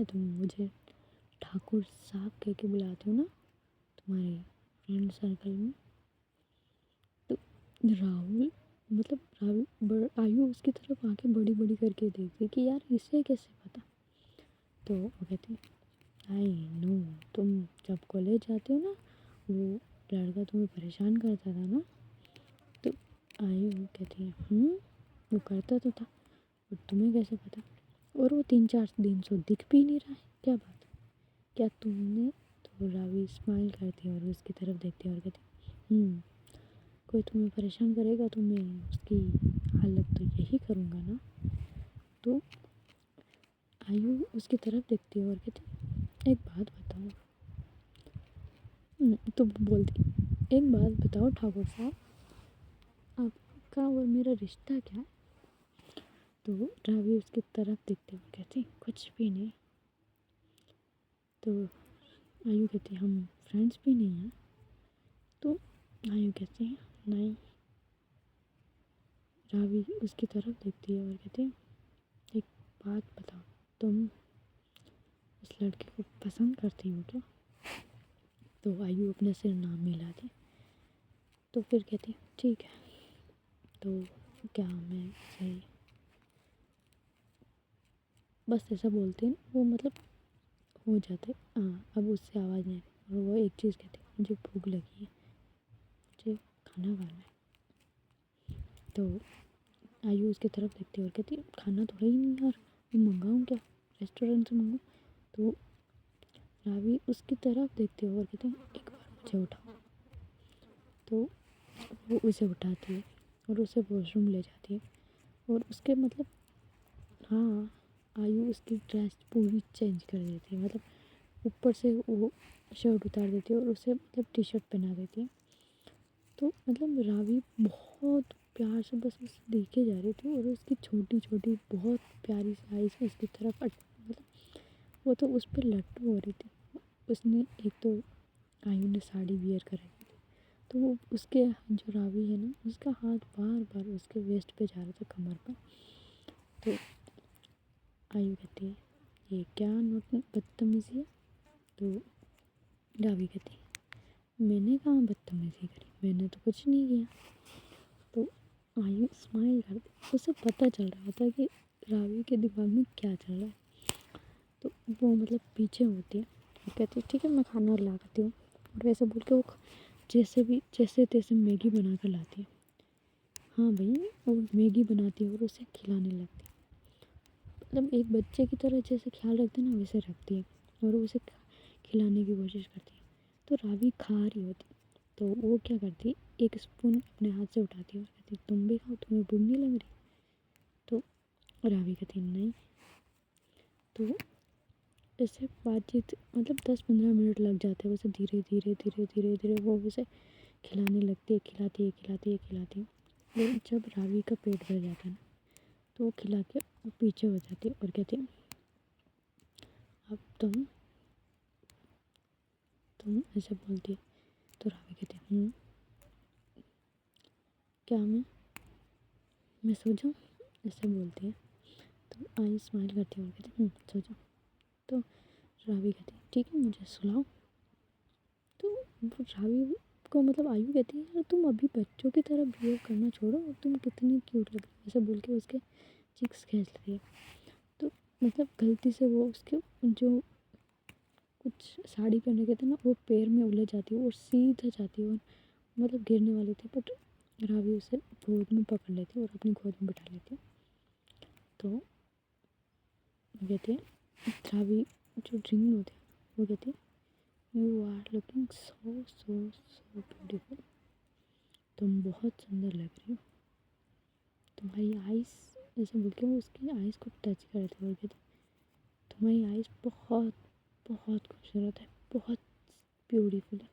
तुम मुझे ठाकुर साहब कह के बुलाते हो ना तुम्हारे फ्रेंड सर्कल में। तो राहुल आयु उसकी तरफ आंखें बड़ी बड़ी करके देखती कि यार इसे कैसे पता। तो वो कहती आई नो, तुम जब कॉलेज जाते हो ना वो लड़का तुम्हें परेशान करता था ना। तो आयु कहती है वो करता तो था, और तुम्हें कैसे पता? और वो 3-4 दिन से दिख भी नहीं रहा है, क्या बात है, क्या तुमने? तो रावी स्माइल करती है और उसकी तरफ देखती है और कहती कोई तुम्हें परेशान करेगा तो मैं उसकी हालत तो यही करूँगा ना। तो आयु उसकी तरफ देखती है और कहती एक बात बताओ। तो बोलती एक बात बताओ ठाकुर साहब, आपका और मेरा रिश्ता क्या है? तो रावी उसकी तरफ देखते हुए कहती कुछ भी नहीं। तो आयु कहती हम फ्रेंड्स भी नहीं हैं। तो आयु कहती है नहीं। रावी उसकी तरफ देखती है और कहती है एक बात बताओ, तुम इस लड़के को पसंद करती हो क्या? तो आयु अपने सिर नाम मिलाती। तो फिर कहती ठीक है, तो क्या मैं सही, बस ऐसा बोलते हैं वो मतलब हो जाते। हाँ, अब उससे आवाज़ नहीं आ रही और वो एक चीज़ कहती मुझे भूख लगी है, मुझे खाना खाना है। तो आयु उसकी तरफ देखती है और कहती खाना थोड़ा ही नहीं यार, मैं मंगाऊँ क्या, रेस्टोरेंट से मंगाऊँ? तो रावी उसकी तरफ देखती है और कहती एक बार मुझे उठाओ। तो वो उसे उठाती है और उसे वॉशरूम ले जाती है और उसके मतलब हाँ, आयु उसकी ड्रेस पूरी चेंज कर देती है, मतलब ऊपर से वो शर्ट उतार देती है और उसे मतलब टी शर्ट पहना देती है। तो मतलब रावी बहुत प्यार से बस उसे देखे जा रही थी और उसकी छोटी छोटी बहुत प्यारी सी आइज़ उसकी तरफ मतलब वो तो उस पर लट्टू हो रही थी। उसने एक तो आयु ने साड़ी वियर कर रखी थी, तो वो उसके जो रावी है ना उसका हाथ बार बार उसके वेस्ट पे जा रहा था, कमर पर। तो आयु कहती है ये क्या नोट बदतमीज़ी है? तो रावी कहती है मैंने कहाँ बदतमीज़ी करी, मैंने तो कुछ नहीं किया। तो आयु स्माइल कर दी, उसे पता चल रहा था कि रावी के दिमाग में क्या चल रहा है। तो वो मतलब पीछे होती है और कहती है ठीक है मैं खाना ला करती हूँ, और वैसे बोल के वो जैसे तैसे मैगी बना कर लाती है। हाँ भाई, वो मैगी बनाती है और उसे खिलाने लगती है, मतलब एक बच्चे की तरह जैसे ख्याल रखते हैं ना वैसे रखती है और उसे खिलाने की कोशिश करती है। तो रावी खा रही होती, तो वो क्या करती एक स्पून अपने हाथ से उठाती है और कहती तुम भी खाओ, तुम्हें भूख नहीं लग रही? तो रावी कहती नहीं। तो ऐसे बातचीत मतलब 10-15 मिनट लग जाते हैं, उसे धीरे धीरे धीरे धीरे धीरे वो उसे खिलाने लगती है, खिलाती है खिलाती है खिलाती है। और जब रावी का पेट भर जाता है ना तो वो खिला के वो पीछे हो जाती है और कहती है अब तुम ऐसे बोलती है। तो रावी कहती है क्या मैं सो जाऊँ, ऐसे बोलती है। तो आई स्माइल करती है और कहती है सो जाओ। तो रावी कहती है ठीक है मुझे सुलाओ। तो वो रावी को मतलब आयु कहती है यार तुम अभी बच्चों की तरह बिहेव करना छोड़ो और तुम कितनी क्यूट लग रही हो, ऐसे बोल के उसके चिक्स खींच लेती है। तो मतलब गलती से वो उसके जो कुछ साड़ी पहने के थे ना वो पैर में उलझ जाती है और सीधा जाती है और मतलब गिरने वाली थी, बट रावी उसे गोद में पकड़ लेती है और अपनी गोद में बिठा लेती है। तो वो कहती है रावी जो ड्रीम होती है वो कहती है you are looking so so so beautiful, तुम बहुत सुंदर लग रही हो, तुम्हारी आइज़, ऐसे बोल के वो उसकी आइज़ को टच करती है और कहती तुम्हारी आइज़ बहुत बहुत खूबसूरत है, बहुत ब्यूटीफुल है,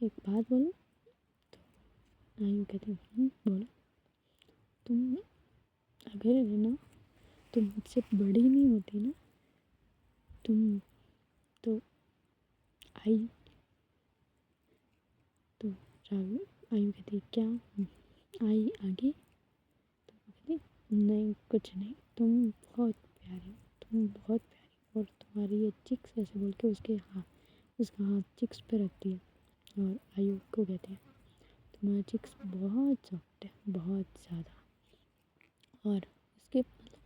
एक बात बोलो? तो आयु कहती बोलो। तुम अगर है ना तुम मुझसे बड़ी नहीं होती ना, तुम तो आई। तो रावी आयु कहती क्या आई आगे? तो वो कहती नहीं कुछ नहीं, तुम बहुत प्यारी हो, तुम बहुत प्यारी हो, और रही है चिक्स, ऐसे बोल के उसका हाथ चिक्स पे रखती है और आयु को कहते हैं तुम्हारा चिक्स बहुत सॉफ्ट है, बहुत ज़्यादा। और उसके मतलब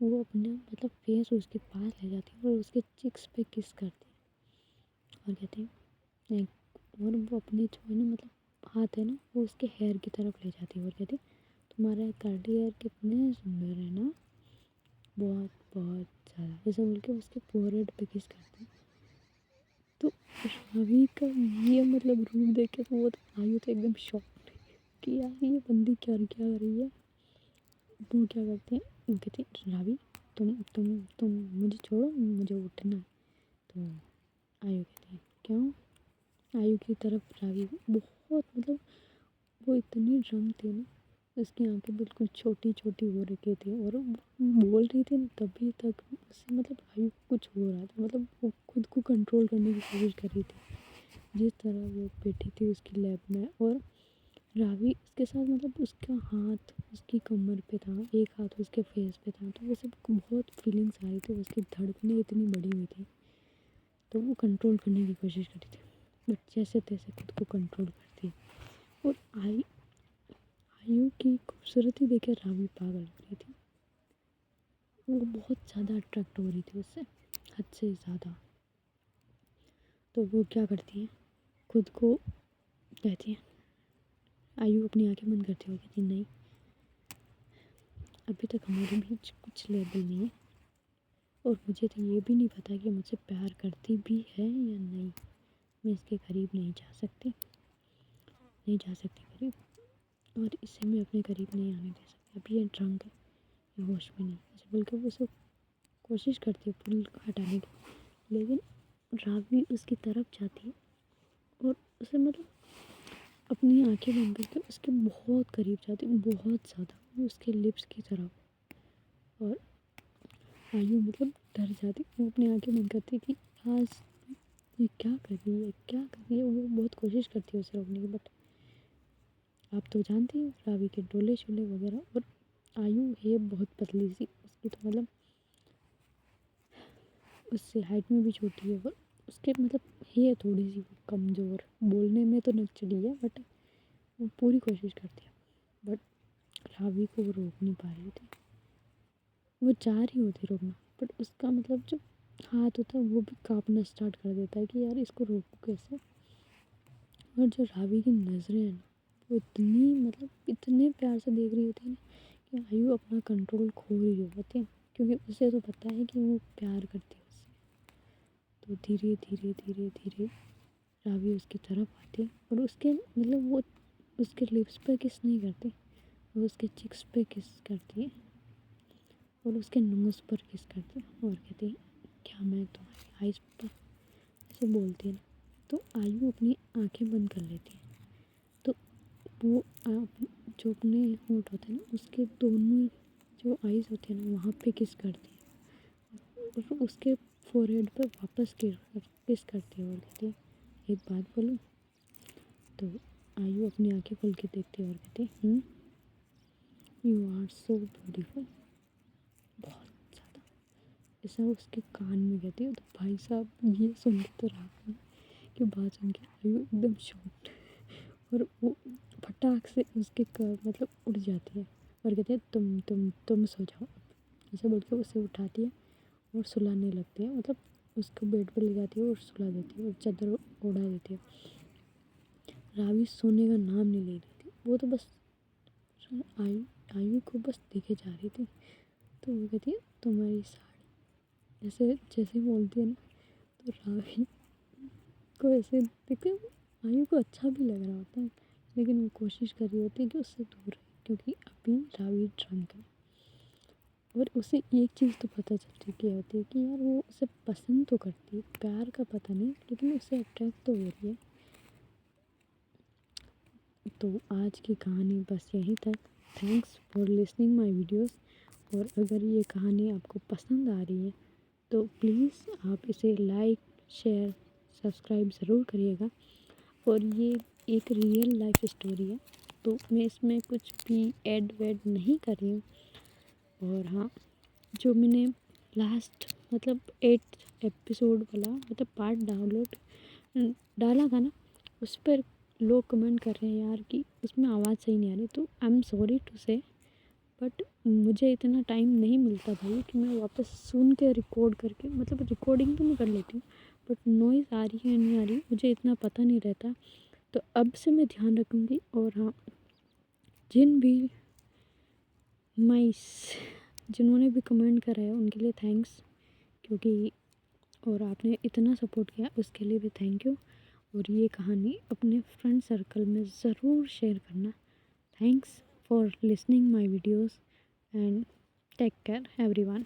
वो अपने मतलब फेस उसके पास ले जाती है और उसके चिक्स पे किस करती है और कहती है और वो अपने जो है ना मतलब हाथ है ना वो उसके हेयर की तरफ ले जाती है और कहती है तुम्हारा कर्ली हेयर कितने सुंदर है ना, बहुत बहुत ज़्यादा, ऐसा बोल के उसके फोरहेड पे किस करती है। तो रवि का ये मतलब रूप देख के तो वो तो आयु तो एकदम शॉक कि यार ये बंदी क्या क्या कर रही है। वो क्या करते हैं, वो कहती है रवि तुम मुझे छोड़ो, मुझे उठना है। तो आयु कहती है क्यों। आयु की तरफ रवि बहुत मतलब वो इतनी ड्रम थी ना, उसकी आंखें बिल्कुल छोटी छोटी हो रखी थी और वो बोल रही थी ना तभी तक उससे मतलब आयु को कुछ हो रहा था, मतलब वो खुद को कंट्रोल करने की कोशिश कर रही थी जिस तरह वो बैठी थी उसकी लैब में। और रावी उसके साथ मतलब उसका हाथ उसकी कमर पे था, एक हाथ उसके फेस पे था, तो वो सब बहुत फीलिंग्स आ रही थी, उसकी धड़कनें इतनी बढ़ी हुई थी तो वो कंट्रोल करने की कोशिश कर रही थी बट जैसे तैसे खुद को कंट्रोल करती। और आयु की खूबसूरती देखे रावी पागल हो रही थी, वो बहुत ज़्यादा अट्रैक्ट हो रही थी उससे, हद से ज़्यादा। तो वो क्या करती है, खुद को कहती है, आयु अपनी आंखें बंद करती है और कहती है नहीं, अभी तक हमारे बीच कुछ लेवल नहीं है और मुझे तो ये भी नहीं पता कि मुझसे प्यार करती भी है या नहीं, मैं इसके करीब नहीं जा सकती करीब, और इसे मैं अपने करीब नहीं आने दे सकती, अभी ये ड्रंक है, ये होश में नहीं, ऐसे बोल के वो सब कोशिश करती है पुल हटाने की। लेकिन रावी उसकी तरफ जाती है और उसे मतलब अपनी आंखें बंद करके उसके बहुत करीब जाती है, बहुत ज़्यादा, उसके लिप्स की तरफ। और आयु मतलब डर जाती, वो अपनी आंखें बंद करती कि आज ये क्या कर रही है, क्या कर रही है। वो बहुत कोशिश करती है उसे रोकने की बट आप तो जानती हो रावी के डोले शोले वगैरह। और आयु है बहुत पतली सी, उसकी तो मतलब उससे हाइट में भी छोटी है और उसके मतलब है थोड़ी सी कमज़ोर, बोलने में तो नकचड़ी है बट वो पूरी कोशिश करती है बट रावी को वो रोक नहीं पा रही थी, वो चाह रही होती रोकना बट उसका मतलब जो हाथ होता है वो भी कांपना स्टार्ट कर देता है कि यार इसको रोकूं कैसे। और जो रावी की नज़रें हैं ना वो इतनी मतलब इतने प्यार से देख रही होती है ना कि आयु अपना कंट्रोल खो रही होती है, क्योंकि उसे तो पता है कि वो प्यार करती है उससे। तो धीरे धीरे धीरे धीरे रावी उसकी तरफ आती है और उसके मतलब वो उसके लिप्स पर किस नहीं करती, वो उसके चिक्स पे किस करती है और उसके नोज़ पर किस करती है और कहती है क्या मैं तुम्हारी आइज़ पर, ऐसे बोलती है ना। तो आयु अपनी आंखें बंद कर लेती है तो वो जो अपने होंठ होते हैं ना उसके दोनों जो आइज़ होते हैं ना वहाँ पे किस करती है और उसके फोरहेड पर वापस किस करती है और कहती है एक बात बोलूं। तो आयु अपनी आंखें खोल के देखती है और कहती है यू आर सो ब्यूटीफुल, बहुत ज़्यादा, ऐसा उसके कान में कहती है। तो भाई साहब ये सुन के तो रात की बात सुन के आयु एकदम शॉक्ड और वो फटाक से उसके मतलब उड़ जाती है और कहती है तुम सो जाओ, ऐसे बोल के उसे उठाती है और सुलाने लगती है, मतलब उसको बेड पे ले जाती है और सुला देती है और चादर उड़ा देती है। रावी सोने का नाम नहीं ले रही थी, वो तो बस आयु आयु को बस देखे जा रही थी। तो वो कहती है तुम्हारी साड़ी, ऐसे जैसे बोलती है ना तो रावी को ऐसे देखते आयु को अच्छा भी लग रहा होता है लेकिन वो कोशिश कर रही होती है कि उससे दूर रहे, क्योंकि अभी रावी ड्रंक है और उसे एक चीज़ तो पता चल चुकी होती है कि यार वो उसे पसंद तो करती है, प्यार का पता नहीं लेकिन उसे अट्रैक्ट तो हो रही है। तो आज की कहानी बस यहीं तक। Thanks for listening my videos. और अगर ये कहानी आपको पसंद आ रही है तो प्लीज़ आप इसे लाइक शेयर सब्सक्राइब ज़रूर करिएगा। और ये एक रियल लाइफ स्टोरी है तो मैं इसमें कुछ भी ऐड वैड नहीं कर रही हूँ। और हाँ, जो मैंने लास्ट मतलब 8 एपिसोड वाला मतलब पार्ट डाउनलोड डाला था ना, उस पर लोग कमेंट कर रहे हैं यार कि उसमें आवाज़ सही नहीं आ रही। तो आई एम सॉरी टू से, बट मुझे इतना टाइम नहीं मिलता भाई कि मैं वापस सुन के रिकॉर्ड करके, मतलब रिकॉर्डिंग तो मैं कर लेती हूँ बट नॉइज़ आ रही है नहीं आ रही मुझे इतना पता नहीं रहता। तो अब से मैं ध्यान रखूँगी। और हाँ, जिन भी माइस जिन्होंने भी कमेंट करा है उनके लिए थैंक्स, क्योंकि और आपने इतना सपोर्ट किया उसके लिए भी थैंक यू। और ये कहानी अपने फ्रेंड सर्कल में ज़रूर शेयर करना। Thanks for listening my videos and take care everyone.